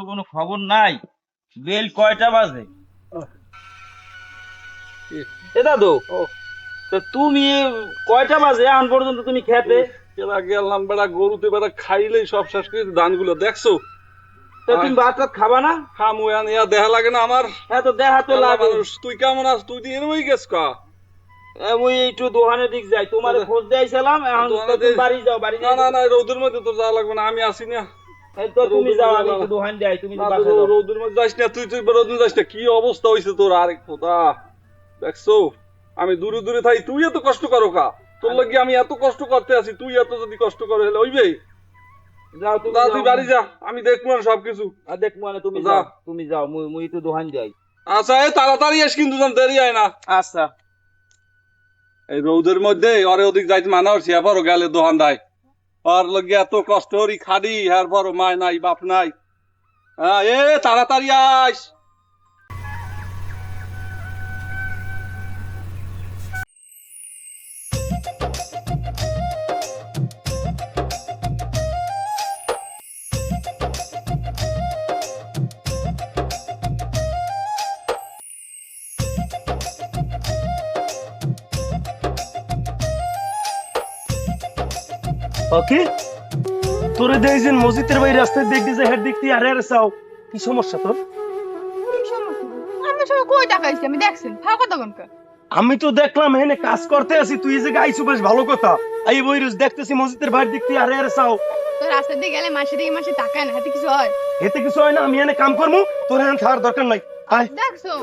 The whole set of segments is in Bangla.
কোনো খবর নাই। বেল কয়টা বাজে? এ দাদু, তো তুমি কয়টা বাজে এখন পর্যন্ত তুমি খেতে? এরা গেলাম বেড়া গরুতে বেড়া খাইলেই সব শেষ করে ধানগুলো দেখছো। তো তুমি ভাত টাত খাবা না? খামু ইয়া দেখা লাগে না আমার। হ্যাঁ, তো দেখা তো আল্লাহ লাগে। মানুষ, তুই কেমন আছিস? তুই দিন ওই গেছ কা আমি একটু দোকানের দিক যাই, তোমার খোঁজ দিয়েছিলাম। এখন তো দোকানে তুমি বাড়ি যাও, বাড়ি না যাই। না না, রোদের মধ্যে তো যাওয়া লাগবে না, আমি আসি না। এই তো তুমি রোদের যাও, মধ্যে আমি যাওয়া একটু না। দোকান যাই, তুমি না, বাসা যাও। রোদের মধ্যে যাস না, তুই রোদের যাস না। কি অবস্থা হয়েছে তোর? আরে খোদা, দেখছো আমি দূরে দূরে থাকি, তুই এত কষ্ট করো কা? তোর লাগি আমি এত কষ্ট করতে আছি, তুই এত যদি কষ্ট করে হলে হইবে? যাও তুমি যা, যাও। তুই বাড়ি যা, আমি দেখবো না সবকিছু। আর দেখ মানে তুমি যা। যাও, তুমি যাও, মুই একটু দোকান যাই। আচ্ছা, এই তাড়াতাড়ি এস কিন্তু, যেন দেরি হয় না। আচ্ছা। এই রোদের মধ্যে অরে ওদিক যাইতে মানা হচ্ছে, এবার গেলে দোকান দেয়। আর লগে এত কষ্ট হরি খাড়ি, হ্যার বড় মায় নাই বাপ নাই। হ্যাঁ, এ তাড়াতাড়ি আইস। ওকে, তোরে দেখছেন মসজিদের বাইরে রাস্তায় দেখতে যে হেড দেখতে আরে আরে চাও, কি সমস্যা তোর? আমি সব কই টাকাইছি আমি দেখছেন ফাঁকা দোকানকার। আমি তো দেখলাম এখানে কাজ করতে আছি, তুই যে গাইছু বেশ ভালো কথা। এই বইরুস দেখতেছি মসজিদের বাইরে দেখতে আরে আরে চাও। তো রাস্তা দিয়ে গেলে মাসে থেকে মাসে টাকা না হাতে কিছু হয়? এতে কিছু হয় না, আমি এখানে কাম করবো, তোর এখানে থাকার দরকার নাই। আয়। দেখছো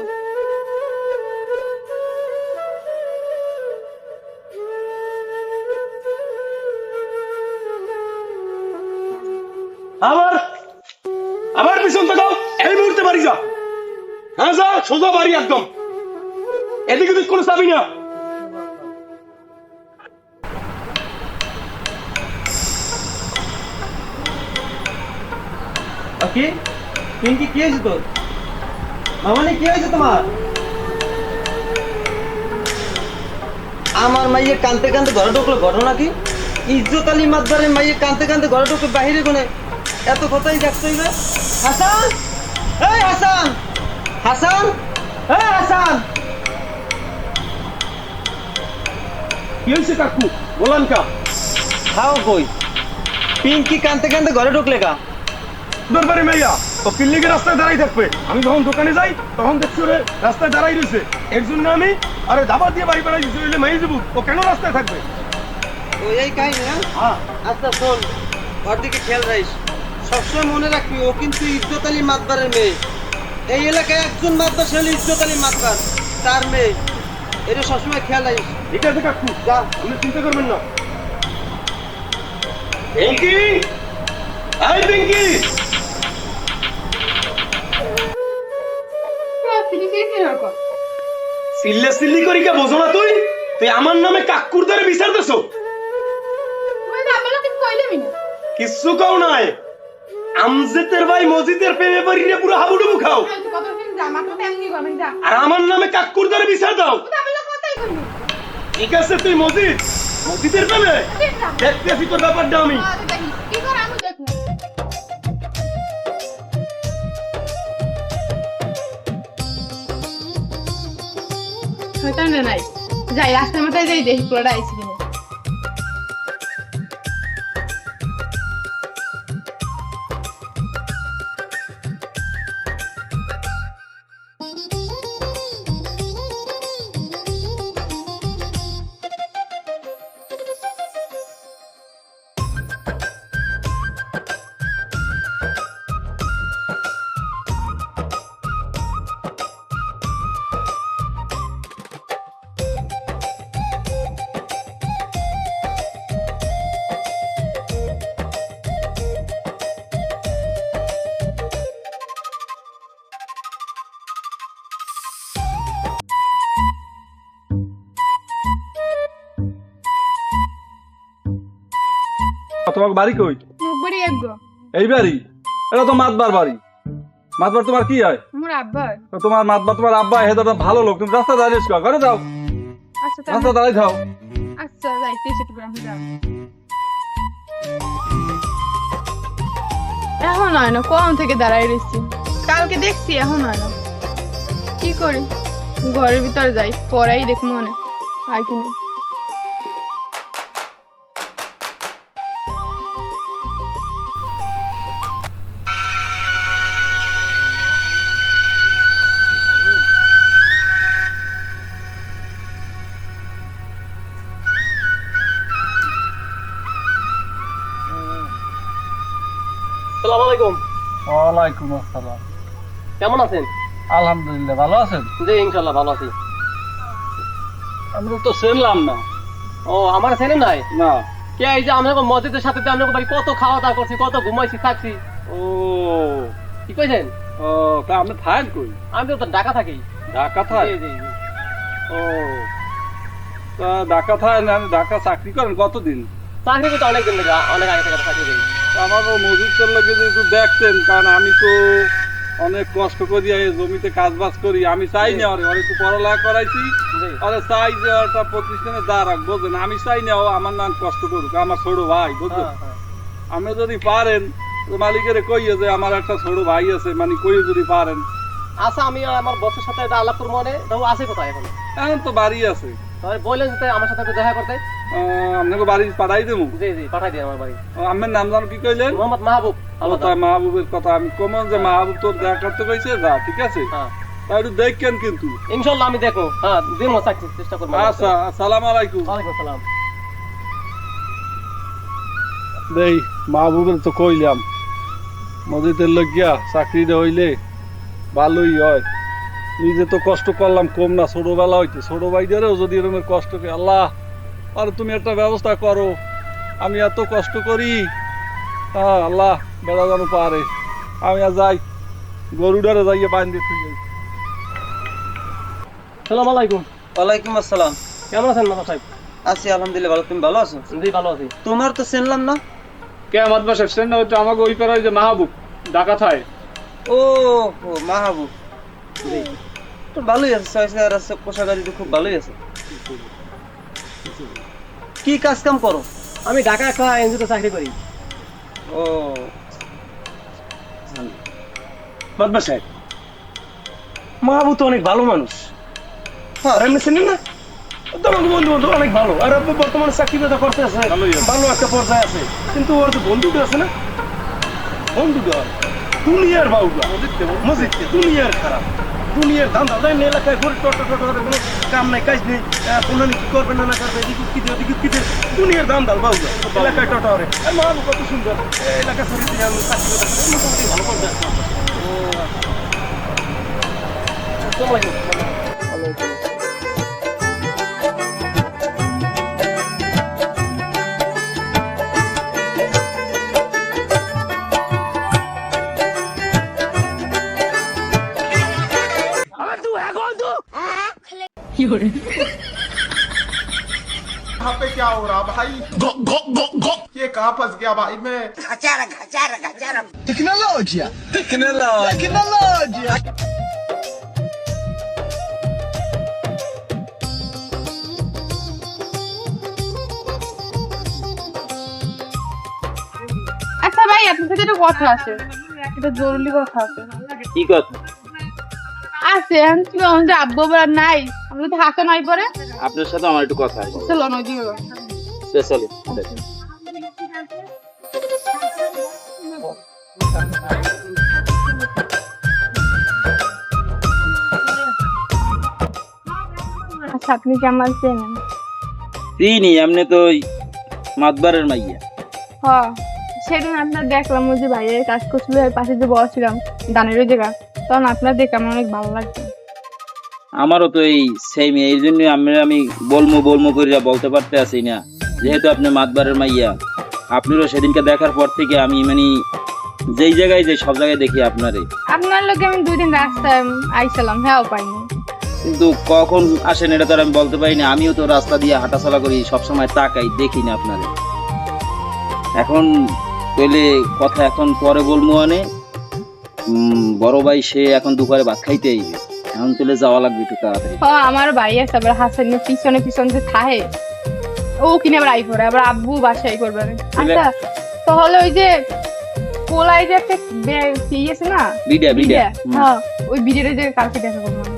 আবার আবার পিছন তাকাও, এই মুহূর্তে বাড়ি যা। হ্যাঁ যা, সোজা বাড়ি একদম, এদিকে তুই কোনো চাবি না। ওকে, পিঙ্কি কি হয়েছে তোর? মামনি কি হয়েছে তোমার? আমার মাইয়ে কানতে কানতে ঘরে ঢুকলো, ঘটনা কি? ইজ্জত আলী মাদ্দারের মাইয়ে কানতে কানতে ঘরে ঢুকলো, বাহিরে কোনে এত কথাই দেখতেই না। হাসান, এই হাসান, হাসান, এই হাসান। কি হয়েছে কাকু, বললাম কা? খাও কই? পিঙ্কি কানতে কানতে ঘরে ঢুকলে কা? দরবারে মাইয়া ও কিল্লিকে রাস্তায় দাঁড়াই থাকবে। আমি যখন দোকানে যাই তখন দেখছি ওরে রাস্তায় দাঁড়াই রয়েছে। এর জন্য আমি আরে দাবা দিয়ে বাড়ি পাড়াই দিচ্ছি, ওইলে মাই যাবো, ও কেন রাস্তায় থাকবে? তো এই কাহিনী, হ্যাঁ? হ্যাঁ, আচ্ছা শোন, ওর দিকে খেয়াল রাখিস, সবসময় মনে রাখবি ও কিন্তু ইজ্জত আলী মাতবারের মেয়ে। এই এলাকায় একজন মাতবার, সে হলো ইজ্জত আলী মাতবার, তার মেয়ে। এটা সবসময় খেয়াল রাখিস। ঠিক আছে কাকু, যা। আপনি চিন্তা করবেন না। পিঙ্কি, এই পিঙ্কি, সিল্লে সিল্লি করি কে বোঝো না তুই? তুই আমার নামে কাকুর ধরে বিচার দেছো? কিচ্ছু কও নাই। আমজেতের ভাই মসজিদের প্রেমে বাড়িয়ে পুরো হাবুডুবু খাও, আর আমার নামে কাকুর ধরে বিচার দাও। ঠিক আছে, তুই মসজিদের প্রেমে দেখতে আসি তোর ব্যাপারটা আমি। নাই যাই রাস্তার মাথায় যাই দেখি পুরোটা আইসি কিনা। তোমার বাড়ি কই? মুখবাড়ি একগো। এই বাড়ি? এটা তো মাতবার বাড়ি। মাতবার তোমার কি হয়? আমার আব্বার। তোমার মাতবার তোমার আব্বা হেদা ভালো লোক, তুমি রাস্তা দাঁড়িয়ে ঘরে যাও, আচ্ছা রাস্তা দাঁড়াই থাও। আচ্ছা যাইতে সেটা করে আমি যাও। এখন এখন হয় না, কখন থেকে দাঁড়াই রয়েছি, কালকে দেখছি এখন হয় না। কি করি, ঘরের ভিতরে যাই, পড়াই দেখো মনে আর কি না। আসসালামু আলাইকুম। ওয়ালাইকুম আসসালাম। কেমন আছেন? আলহামদুলিল্লাহ, ভালো আছেন? জি ইনশাআল্লাহ ভালো আছি। আমরা তো চিনলাম না। ও আমার ছেলে নাই না। কে? এই যে আমরা মসজিদের সাথে যে আমরা বাড়ি কত খাওয়া দাওয়া করছি, কত ঘুমাইছি থাকছি। ও কি কইছেন? ও তা আপনি থাকেন কই? আমি তো ঢাকা থাকি। ঢাকা থাকেন? জি জি জি। ও তা ঢাকা থাকেন, আপনি ঢাকা চাকরি করেন কতদিন? চাকরি করতে অনেকদিন থেকে, অনেক আগে থেকে চাকরি করি। আমারও মজুরদের লাগে যে একটু দেখতেন, কারণ আমি তো অনেক কষ্ট করি এই জমিতে কাজ বাজ করি। আমি চাই না ওরে একটু পড়ালেখা করাইছি, জি। আরে চাই যে একটা প্রতিষ্ঠানে দাঁড়াক, বুঝলেন? আমি চাই না ও আমার নাম কষ্ট করুক, আমার ছোট ভাই, বুঝলেন? হ্যাঁ, হ্যাঁ। আপনি যদি পারেন তো মালিকের কইয়ে যে আমার একটা ছোট ভাই আছে, মানে কইয়ে যদি পারেন। আচ্ছা আমি আমার বসের সাথে এটা আলাপ করবো, মানে তো আছে কোথায় এখন? এখন তো বাড়ি আছে, তাহলে বললেন যে আমার সাথে একটু দেখা করতে। আপনাকে বাড়ি পাঠাই দেবো। জি জি পাঠাই দিন আমার বাড়ি। আমার নাম জানো কি কইলেন? মোহাম্মদ মাহবুব। তাই মাহবুবের কথা আমি কমন যে মাহবুব তোর দেখা করতে কইছে, যা ঠিক আছে, হ্যাঁ তাই একটু দেখেন কিন্তু। ইনশাআল্লাহ আমি দেখো, হ্যাঁ দিন চেষ্টা করবো। আচ্ছা, আসসালামু আলাইকুম। ওয়ালাইকুম আসসালাম। দেই মাহবুবের তো কইলাম মসজিদের লাগিয়া চাকরিটা হইলে ভালোই হয়। নিজে তো কষ্ট করলাম কম না, ছোটবেলা হইতে ছোট ভাইদেরও যদি এরকমের কষ্ট করে, আল্লাহ আর তুমি একটা ব্যবস্থা করো, আমি এত কষ্ট করি। হ্যাঁ আল্লাহ বেড়া যেন পারে। আমি আর যাই, গরুটারে যাইয়ে বান্ধে থুই যাই। আসসালামু আলাইকুম। ওয়ালাইকুম আসসালাম। কেমন আছেন মাথা সাহেব? আছি আলহামদুলিল্লাহ ভালো। তুমি ভালো আছো? জি ভালো আছি। তোমার তো চিনলাম না। কে মাদবা সেকশন না হচ্ছে আমাকে ওই পাড়ায় যে মাহবুব ঢাকা থায়। ও ও মাহবুব। জি তো ভালোই আছে, ছয় আছে, কোষাগারি তো খুব ভালোই আছে। কি কাজ কাম করো? আমি ঢাকা একটা এনজিওতে চাকরি করি। ও মাদবা সাহেব, মাহবুব তো অনেক ভালো মানুষ। হ্যাঁ আর আপনি চিনেন না? তোমার বন্ধু বন্ধু অনেক ভালো, আর আপনি বর্তমানে চাকরি বাকরি করতে আছে, ভালোই আছে। ভালো একটা পর্যায়ে আছে। কিন্তু ওর তো বন্ধুটা আছে না, বন্ধুটা দুনিয়ার বাউটা মসজিদ, দুনিয়ার খারাপ, দুনিয়ার ধান্দা তাই এলাকায় ঘুরে টোটো টোটো কোনো কাম নাই কাজ নেই, কোনো কি করবে না না করবে, এদিকে কি দেয় ওদিকে কি দেয়, দুনিয়ার ধান্দাল বাউটা এলাকায় টোটো হরে। আর মাহবুব কত সুন্দর, এলাকা ছড়িয়ে দিয়ে আমি চাকরি বাকরি করি, মোটামুটি ভালো পর্যায়ে আছে। আসসালামু আলাইকুম। यहाँ पे क्या हो रहा भाई? ये कहाँ फंस गया भाई मैं? আচ্ছা ভাই, আপনার সাথে একটা কথা আছে, একটা জরুরি কথা আছে। কি কথা? আছে তুমি আমাদের আব্বু আবার নাই, আমরা তো হাসা নাই পরে। আপনার সাথে আমার একটু কথা আছে। চলো নয় দিও। চলো। আচ্ছা আপনি কি আমার চেনেন? চিনি, এমনি তো ওই মাতবারের মাইয়া। হ্যাঁ সেদিন আপনার দেখলাম ওই যে ভাইয়ের কাজ করছিল, এর পাশে যে বসছিলাম দানের ওই জায়গা, তখন আপনার দেখে আমার অনেক ভালো লাগছে। আমারও তো এই সেম, এই জন্য আমি বলমো করিয়া বলতে পারতে আছি না, যেহেতু আপনি মাতবারের মাইয়া। আপনারও সেদিনকে দেখার পর থেকে আমি মানে যেই জায়গায় যে সব জায়গায় দেখি আপনারে। আপনার লোকে আমি 2 দিন রাস্তায় আইছিলাম, হ্যাঁ পাইনি, কিন্তু কখন আসেন এটা তো আর আমি বলতে পারি না। আমিও তো রাস্তা দিয়ে হাঁটাচলা করি, সবসময় তাকাই, দেখি না আপনারে। এখন কইলে কথা এখন পরে বলবো, মানে বড় ভাই সে এখন দুপুরে ভাত খাইতে আইবে, এখন তুলে যাওয়া লাগবে একটু তাড়াতাড়ি। হ্যাঁ আমার ভাই আছে আবার হাসানের পিছনে পিছনে থাহে, ও কিনে আবার আই করে, আবার আব্বু বাসায় করবে। আচ্ছা তাহলে ওই যে কোলাই যে একটা ই আছে না, বিডা বিডা হ্যাঁ ওই ভিডিওটা যে কালকে দেখা করবো আমি।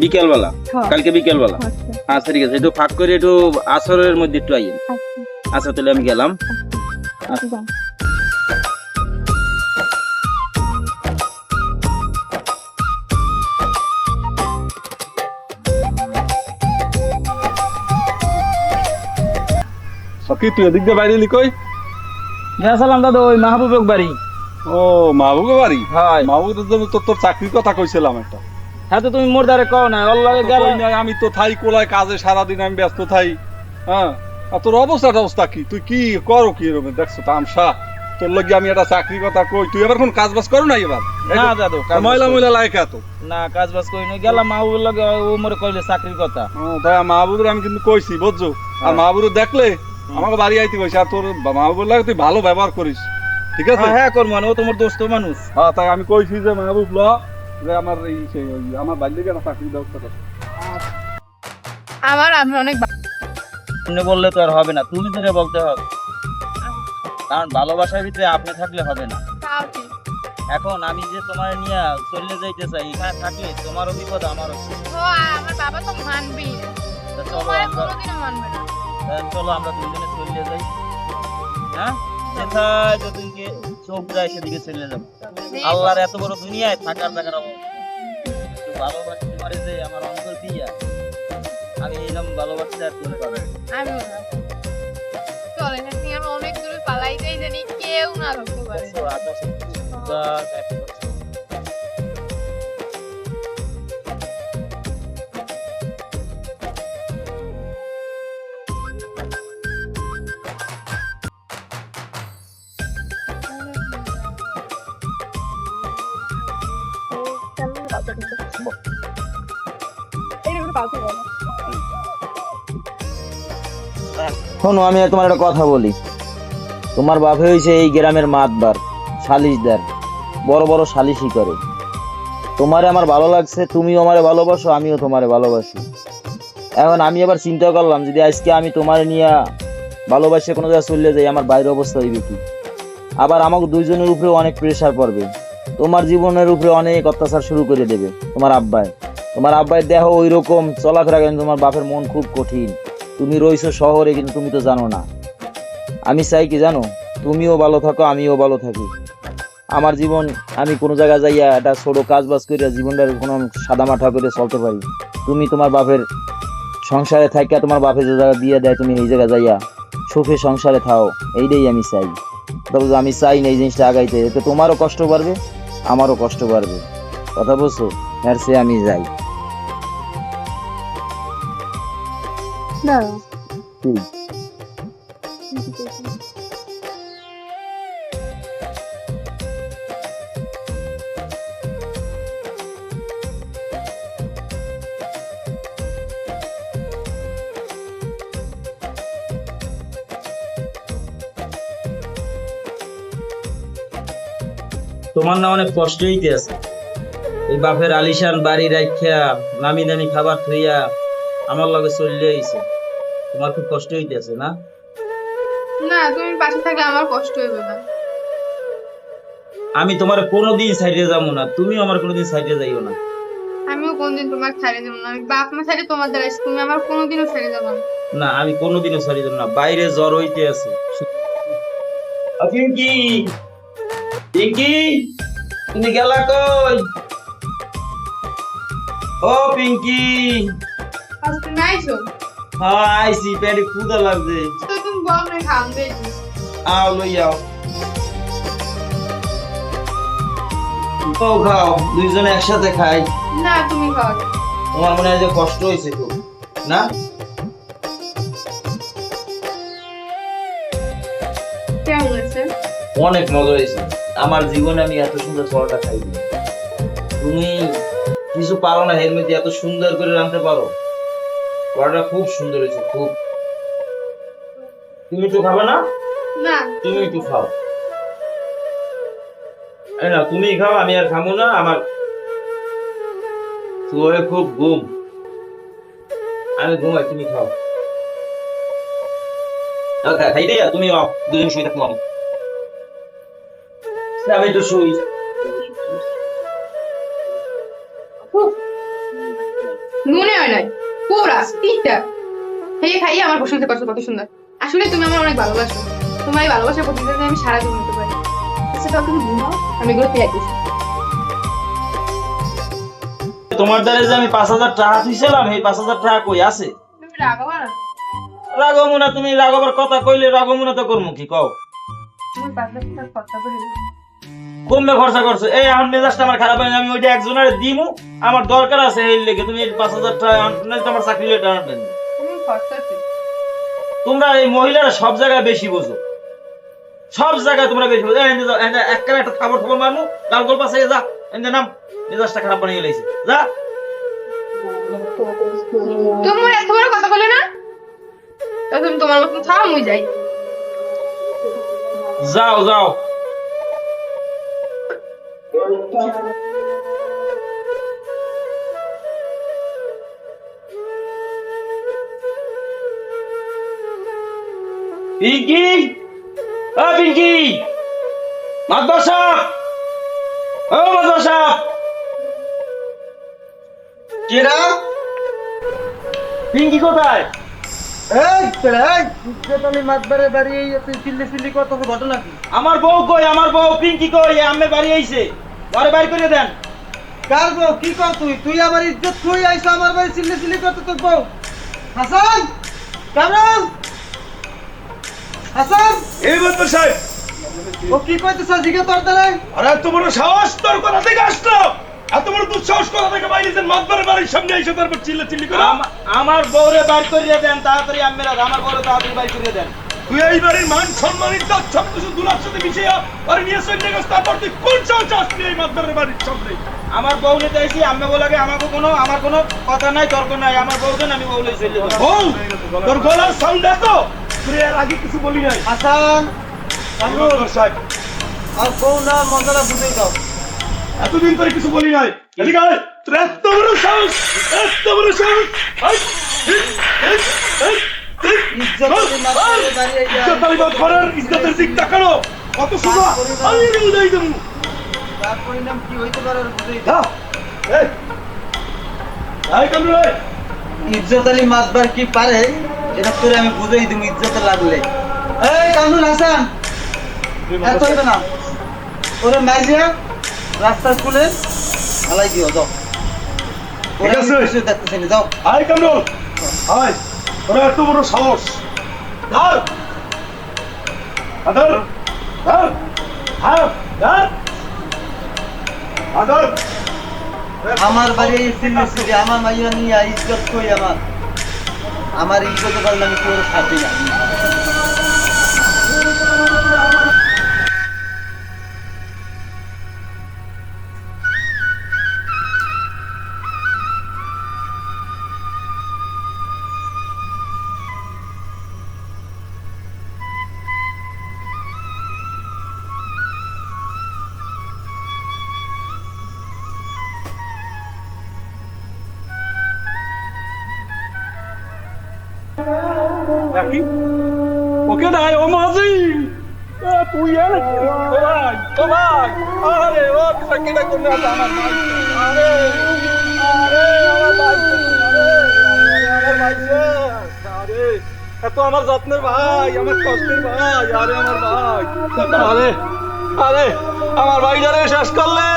বিকেলবেলা, হ্যাঁ। কালকে বিকেলবেলা। আচ্ছা আচ্ছা ঠিক আছে, একটু ফাঁক করে একটু আসরের মধ্যে একটু আইয়েন। আচ্ছা আচ্ছা তাহলে আমি গেলাম। আচ্ছা। সকি তুই এদিক দিয়ে বাইরে এলি কই? গেছিলাম দাদা ওই মাহবুবের বাড়ি। ও মাহবুবের বাড়ি? হয় মাহবুবের জন্য তোর চাকরির কথা কইছিলাম একটা। হ্যাঁ তো তুমি মোর দ্বারে কও না, ওর লগে তো গেলে কই নাই, আমি তো থাই কোলায় কাজে সারাদিন আমি ব্যস্ত থাই। হ্যাঁ আর তোর অবস্থা কি, তুই কি করো কি এরকম দেখছো তামসা? তোর লগে আমি একটা চাকরির কথা কই, তুই এবার কোন কাজ বাজ করো না এবার? না দাদু কাজ ময়লা ময়লা লাগে এত। না কাজ বাজ কই না, গেলাম মাহবুবের লগে, ও মোরে কইলে চাকরির কথা। তাই মাহবুবের আমি কিন্তু কইছি বুঝছো, আর মাহবুবের দেখলে আমাকে বাড়ি আইতে কইছি, আর তোর মাহবুবের লাগে তুই ভালো ব্যবহার করিস, ঠিক আছে? হ্যাঁ করবো, ও তোমার দোস্ত মানুষ। হ্যাঁ তাই আমি কইছি যে মাহবুব ল যে আমার এই আমার বাড়ি থেকে একটা চাকরির ব্যবস্থা কর। আমি অনেক তুমি বললে তো আর হবে না, তুমি ধরে বলতে হবে, কারণ ভালোবাসার ভিতরে আপনি থাকলে হবে না। তাও ঠিক। এখন আমি যে তোমার নিয়ে চলে যাইতে চাই, এখানে থাকলে তোমারও বিপদ আমারও বিপদ। ও আমার বাবা তো মানবেই না, তা চলো তোমার আমরা, কোনোদিনও মানবে না। চলো আমরা দুজনে চলে যাই। হ্যাঁ যেথায় যদিকে চোখ যায় সেদিকে চলে যাবো। আল্লাহর এত বড় দুনিয়ায় থাকার দেখার অভাব নেই। একটু ভালোবাসতে পারে যে আমার অন্তর দিয়া, আমি এরকম ভালোবাসতে আর তুমি পাবে না। আমিও না। চলে না, তুমি আমি অনেক দূরে পালাই যাই, জানি কেউ না ধরতে পারে। তো আকাশে চূড়া দেখা যাচ্ছে। শোনো আমি তোমার একটা কথা বলি, তোমার বাপে হয়েছে এই গ্রামের মাতবার, সালিশদার, বড় বড় সালিশি করে। তোমারে আমার ভালো লাগছে, তুমিও আমারে ভালোবাসো, আমিও তোমারে ভালোবাসি। এখন আমি আবার চিন্তা করলাম যদি আজকে আমি তোমার নিয়ে ভালোবাসে কোনো জায়গায় চলে যাই, আমার বাইরের অবস্থা হইবে কি? আবার আমাকে দুইজনের উপরে অনেক প্রেশার পড়বে, তোমার জীবনের উপরে অনেক অত্যাচার শুরু করে দেবে তোমার আব্বাই দেহ ওই রকম চলাফেরা করেন, তোমার বাপের মন খুব কঠিন। তুমি রইছো শহরে কিন্তু তুমি তো জানো না। আমি চাই কি জানো, তুমিও ভালো থাকো আমিও ভালো থাকি। আমার জীবন আমি কোনো জায়গায় যাইয়া একটা ছোট কাজ বাজ করিয়া জীবনটার কোনো সাদা মাঠা করে চলতে পারি। তুমি তোমার বাপের সংসারে থাকিয়া তোমার বাপে যে জায়গা দিয়ে দেয় তুমি এই জায়গায় যাইয়া সুখে সংসারে থাও, এইটাই আমি চাই। তবে আমি চাই না এই জিনিসটা আগাইতে, এতে তোমারও কষ্ট বাড়বে আমারও কষ্ট বাড়বে। কথা বলছো? এর চেয়ে আমি যাই। না ঠিক। তোমার না অনেক কষ্ট হইতে আছে, এই বাপের আলিশান বাড়ি রাখিয়া নামি দামি খাবার থইয়া আমার লগে চলে আইছে, তোমার খুব কষ্ট হইতে আছে না? না, তুমি পাশে থাকলে আমার কষ্ট হবে না। আমি তোমার কোনোদিন সাইডে যাবো না, তুমিও আমার কোনোদিন সাইডে যাইও না। আমিও কোনদিন তোমার ছাড়ে যাবো না, আমি বাপ মা ছাড়ে তোমার দ্বারা আছি, তুমি আমার কোনোদিনও ছেড়ে যাবো না। না আমি কোনোদিনও সাইডে যাবো না, বাইরে জ্বর হইতে আছে। পিঙ্কি, পিঙ্কি তুমি গেলা কই? ও পিঙ্কি। আচ্ছা তুমি আইছো? হ্যাঁ আইছি, পেটে ক্ষুধা লাগছে। তো তুমি বল না খাওন দেই। আও লই যাও, খাও খাও, দুইজনে একসাথে খাই। না তুমি খাও। তোমার মনে হয় যে কষ্ট হয়েছে খুব না? কেমন হয়েছে? অনেক মজা হয়েছে, আমার জীবনে আমি এত সুন্দর খাওয়াটা খাইনি। তুমি কিছু পারো না, এর মধ্যে এত সুন্দর করে রাঁধতে পারো, খাওয়াটা খুব সুন্দর হয়েছে খুব। তুমি একটু খাবে না? না তুমি একটু খাও। এই না তুমি খাও, আমি আর খাবো না, আমার শুয়ে খুব ঘুম, আমি ঘুমাই, তুমি খাও। খাই দে, তুমি দুজন শুয়ে থাকো। আমি একটু শুই। মনে হয় নাই পুরা তিনটা খেয়ে খাইয়ে আমার প্রশংসা করছো কত সুন্দর। আসলে তুমি আমার অনেক ভালোবাসো, তোমার এই ভালোবাসার প্রতিযোগিতা আমি সারা জীবন নিতে পারি। সেটা তুমি ঘুমাও, আমি এগুলো পেয়ে দিচ্ছি। তোমার দ্বারা যে আমি 5,000 টাকা দিয়েছিলাম, এই 5,000 টাকা কই আছে? তুমি রাগাবা না, রাগমুনা, তুমি রাগবার কথা কইলে রাগমুনা তো করমু কি কও? তুমি 5 লাখ টাকা খরচা করে দিও। কমবে খরচা করছো, এই এখন মেজাজটা আমার খারাপ হয়, আমি ওইটা একজনের দিমু, আমার দরকার আছে এই লেগে। তুমি এই 5,000 টাকা আনলে তোমার চাকরি লেটা আনবেন। তুমি খরচা কি? তোমরা এই মহিলারা সব জায়গায় বেশি বোঝো, সব জায়গায় তোমরা বেশি বোঝো। একটা খাবার খাবার মারমু, গাল গোল পাশে যা, এনে নাম, মেজাজটা খারাপ বানিয়ে লাইছে, যা। তুমি এত বড় কথা বলে না, তা তুমি তোমার মতন থাও, আমি যাই। যাও যাও। পিঙ্কি, ও পিঙ্কি, মাদবর সাহেব, ও মাদবর সাহেব। কেরা পিঙ্কি কোথায়? এই কেরা এই ইজ্জত আলী মাতবারে বাড়ি এই তুই চিল্লি কত ঘটনা কি? আমার বউ কই? আমার বউ পিঙ্কি কই? আম্মের বাড়ি আইছে, ঘরে বাইর করে দেন। কার বউ? কি কর তুই? তুই আমার ইজ্জত খুই আইছ আমার বাড়ি চিল্লি করতে তোর বউ? হাসান, কামরুল, হাসান, এই মাদবর সাহেব, ও কি কইতেছ জিজ্ঞে তোর দ্বারা? আরে এত বড় সাহস তোর কোথা থেকে আসলো? এত বড় দুঃসাহস কোথা থেকে বাইরে যে মাদবরের বাড়ির সামনে এসে তারপর চিল্লি করে? আমার বউরে বাইর করে দেন তাড়াতাড়ি, আম্মেরা আমার বউরে তাড়াতাড়ি বাইর করে দেন। তুই এই বাড়ির মান সম্মান ইজ্জত সব কিছু দুলার সাথে মিশিয়ে আর নিয়ে চলে গেছ, তারপর তুই কোন সাহস আসলি এই মাদবরের বাড়ির সামনে? আমার বউ নিতে আইছি, আম্মে বলাগে আমাকে আমার কোনো কথা নাই, তর্ক নাই। আমার বউ দেন, আমি বউ লই চলে যাব। বউ, তোর গলার সাউন্ড এত, তুই এর আগে কিছু বলি নাই। হাসান, কামরুল, মাদবর সাহেব, আর বউ না মজাটা বুঝেই দাও। এতদিন ধরে কিছু বলি নাই। এদিকে আয়, তোর এত বড় সাহস, এত বড় সাহস। আয়, এই, এই, এই, ইজ্জত আলী মাতবারে বাড়ি আইয়া ইজ্জত আলী মাদবরের ইজ্জতের দিক তাকানো কত সোজা, আমি বুঝাই দেবো। তার পরিণাম কি হইতে পারে ওর বুঝেই দাও। এই, এই কামরুল, এই। ইজ্জত আলী মাতবার কি পারে এটা তোরে আমি বুঝাই দিব ইজ্জতে লাগলে। এই কামরুল, হাসান, এত হইবে না, ওরে মাইজিয়া রাস্তার খুলে হালাই দিও, যাও। ঠিক আছে। ওরে কিছু দেখতেছি না, যাও। আয় কামরুল, আয়, তোর এত বড় সাহস। ধর, আদর, ধর, ধর, ধর, আদর। আমার বাড়ি চিল্লি আমার মাইয়া নিয়ে ইজ্জত কই আমার ইজ্জত পারলে আমি তোর ছাড়বি না। রাখি, ওকে নাই, ও মাঝি, তুই আর ও ভাই, ও ভাই, আরে ও সাকিনা কোন আছে আমার ভাই, আরে আরে আমার ভাই, আরে আমার ভাই, আরে এত আমার যত্নের ভাই, আমার কষ্টের ভাই, আরে আমার ভাই, আরে আরে আমার ভাই যারে শেষ করলে,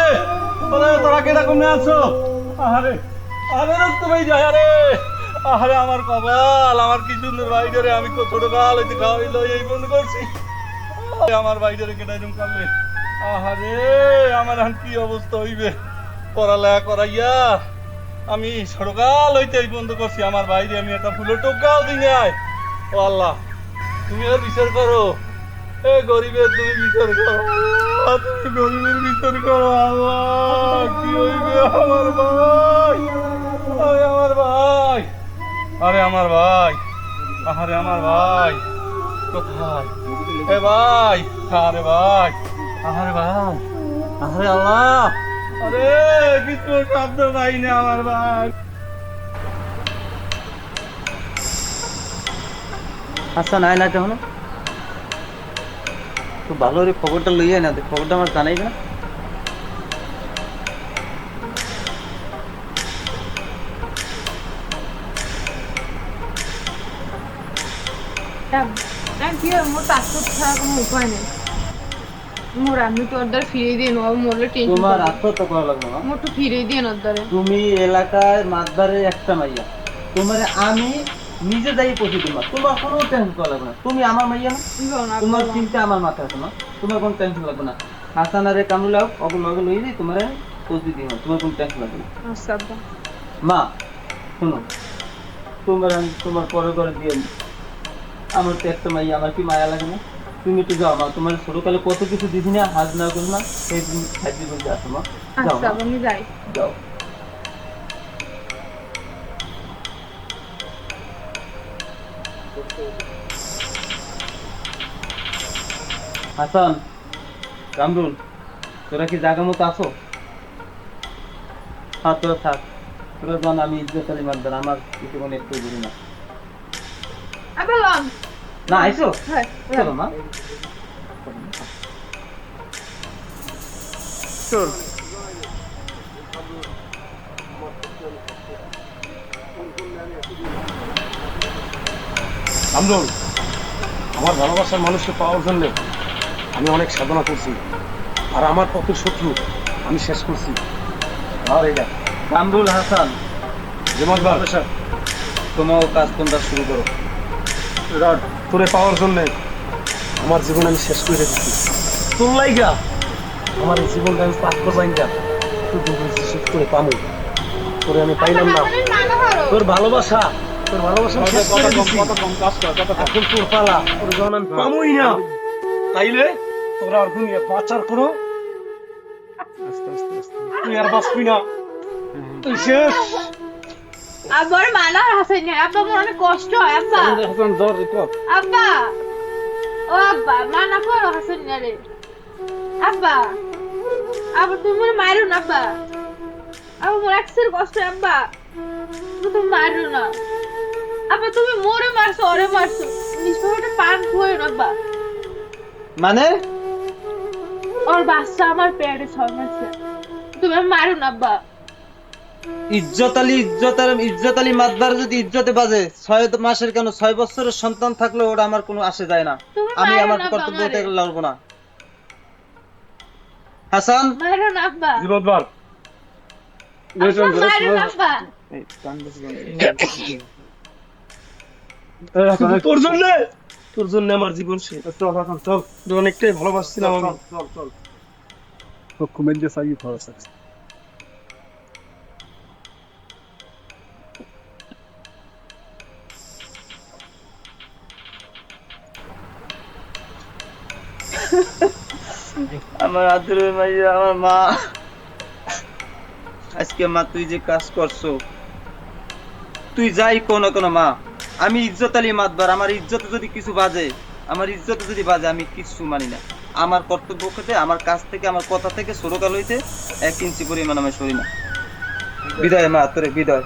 ওরে তোরা কেডা কোনে আছো? আরে আরে রক্ত ভাই যায়, আরে আরে আমার কপাল, আমার কি সুন্দর ভাইটারে আমি ছোট কাল হইতে খাওয়াইলো এই বন্ধ করছি। আমার ভাইটারে কেটে এরকম করলে, আহারে আমার এখন কি অবস্থা হইবে? পড়ালেখা করাইয়া আমি ছোটকাল হইতে এই বন্ধ করছি, আমার ভাইরে আমি একটা ফুলের টোকাও দিই নাই। ও আল্লাহ, তুমি আর বিচার করো, এ গরিবের তুমি বিচার করো, আল্লাহ, তুমি গরিবের বিচার করো। আল্লাহ, কি হইবে আমার ভাই, আরে আমার ভাই, আরে আমার ভাই, আরে আমার ভাই কোথায়? এ ভাই, আরে ভাই, আরে ভাই, আরে আল্লাহ, আরে কিছু শব্দ পাই না আমার ভাই। হাসান আয় না কেন? তো ভালো করে খবরটা লইয়া না, খবরটা আমার জানাই না। মোর পাসপোর্ট ছাড়া কোনো উপায় নেই। মোর আমি তো ওর ফিরিয়ে দিয়ে নেবো, মোরলে টেনশন তোমার আত্মহত্যা করা লাগবে না। মোর তো ফিরিয়ে দিয়ে ওর দ্বারে। তুমি এলাকায় মাতবারের একটা মাইয়া, তোমার আমি নিজে যাই পৌঁছে তোমার, তোমার কোনো টেনশন করা লাগবে না। তুমি আমার মাইয়া না, তোমার চিন্তা আমার মাথায় আছে না, তোমার কোনো টেনশন লাগবে না। হাসান আরে কামুলাও অগুলো লগে লই যাই, তোমার পৌঁছে দিই, তোমার কোনো টেনশন লাগবে না। আচ্ছা আব্বা। মা শোনো, তোমার আমি তোমার পরে করে দিয়ে, আমার তো একটা মাইয়া, আমার কি মায়া লাগে না? তুমি একটু যাও মা, তোমার ছোটকালে কত কিছু দিদি না, হাজ না করো না, সেই দিন খাইতে বলতে আসো মা, যাও আচ্ছা মা, আব্বা, আমি যাই। যাও। হাসান, কামরুল, তোরা কি জায়গা মতো আসো? হ্যাঁ তোরা থাক, তোরা জান আমি ইজ্জত আলী মাদ্দার, আমার কিছু মনে একটু বলি না। আব্বা লন। না আইসো, হ্যাঁ চলো মা। চল। কামরুল, আমার ভালোবাসার মানুষকে পাওয়ার জন্য আমি অনেক সাধনা করছি, আর আমার পথের শত্রু আমি শেষ করছি। আর এটা কামরুল হাসান, যেমন ভালোবাসা তোমাও কাজ তোমরা শুরু করো। তোরে পাওয়ার জন্য আমার জীবন আমি শেষ করে দিচ্ছি। তোর লাইগা আমার এই জীবনটা আমি পাক করবাই না, তুই শেষ করে পামু। তোরে আমি পাইলাম না, তোর ভালোবাসা আমি শেষ করে দিচ্ছি। এখন তোর পালা, তোর যখন আমি পামুই না, তাইলে তোরা আর দুনিয়া বাঁচার করো, তুই আর বাঁচবি না, তুই শেষ। আব্বার মানা হাসাই না, আব্বা আমার অনেক কষ্ট হয় আব্বা। আব্বা ও আব্বা মানা করো হাসাই না রে আব্বা। আব্বা তুমি মনে মারো না আব্বা, আব্বা মোর একসের কষ্ট হয় আব্বা, তুমি মারো না আব্বা। তুমি মোরে মারছো, ওরে মারছো, নিষ্পাপটা পান খুঁয়ে না আব্বা। মানে ওর বাচ্চা আমার পেটে 6 মাসে, তুমি মারো না আব্বা। ইজ্জত আলী মাতবার যদি ইজ্জতে বাজে, 6 মাসের কেন 6 বছরের সন্তান থাকলে ওটা আমার কোনো আসে যায় না। তুমি আমি মারো আমার না কর্তব্য বাবারে। থেকে লড়বো না। হাসান, মারো না আব্বা, জীবনবার আব্বা মারো না আব্বা। তোর জন্য আমার জীবন শেষ। চল এখন চল, অনেকটাই ভালোবাসছিলাম আমি। চল চল ডকুমেন্ট যে চাই খরচ আছে। আমার আদরের মাইয়া, আমার মা, আজকে মা তুই যে কাজ করছো, তুই যাই কোন কোন মা, আমি ইজ্জত আলী মাতবার, আমার ইজ্জতে যদি কিছু বাজে, আমার ইজ্জতে যদি বাজে, আমি কিছু মানি না। আমার কর্তব্য ক্ষেত্রে, আমার কাছ থেকে, আমার কথা থেকে সরকাল হইতে 1 ইঞ্চি পরিমাণ আমি সরি না। বিদায় মা, তোরে বিদায়।